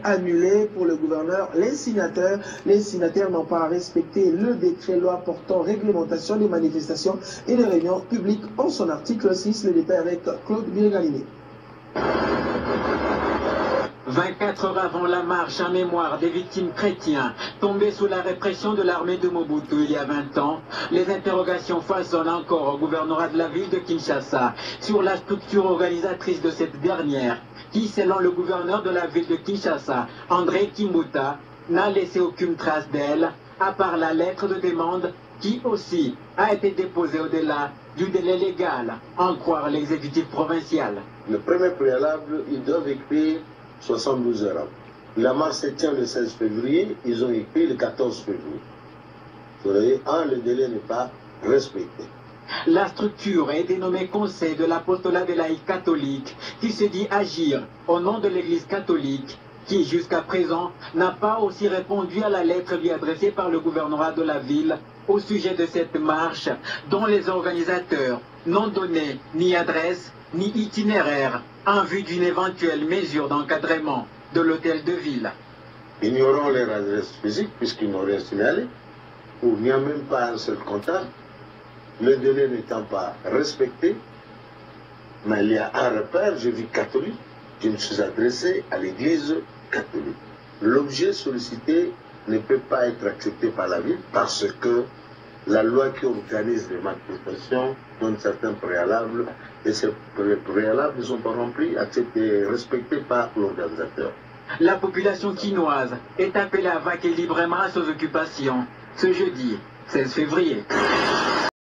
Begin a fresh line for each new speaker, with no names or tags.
Annulé pour le gouverneur, les signataires n'ont pas respecté le décret loi portant réglementation des manifestations et des réunions publiques en son article 6. Le détail avec Claude Biregaliné.
24 heures avant la marche en mémoire des victimes chrétiens tombées sous la répression de l'armée de Mobutu il y a 20 ans, les interrogations foisonnent encore au gouvernorat de la ville de Kinshasa sur la structure organisatrice de cette dernière qui, selon le gouverneur de la ville de Kinshasa, André Kimbuta, n'a laissé aucune trace d'elle, à part la lettre de demande qui aussi a été déposée au-delà du délai légal, en croire l'exécutif provincial.
Le premier préalable, ils doivent écrire 72 heures avant. La marche se tient le 16 février, ils ont écrit le 14 février. Vous voyez, le délai n'est pas respecté.
La structure est dénommée Conseil de l'apostolat des laïcs catholiques, qui se dit agir au nom de l'Église catholique, qui jusqu'à présent n'a pas aussi répondu à la lettre lui adressée par le gouvernorat de la ville au sujet de cette marche, dont les organisateurs n'ont donné ni adresse ni itinéraire en vue d'une éventuelle mesure d'encadrement de l'hôtel de ville.
Ignorons leur adresse physique puisqu'ils n'ont rien signalé, ou il n'y a même pas un seul contact. Le délai n'étant pas respecté, mais il y a un repère, je vis catholique, je me suis adressé à l'église catholique. L'objet sollicité ne peut pas être accepté par la ville parce que la loi qui organise les manifestations donne certains préalables et ces préalables ne sont pas remplis, acceptés, respectés par l'organisateur.
La population quinoise est appelée à vaquer librement à ses occupations ce jeudi 16 février.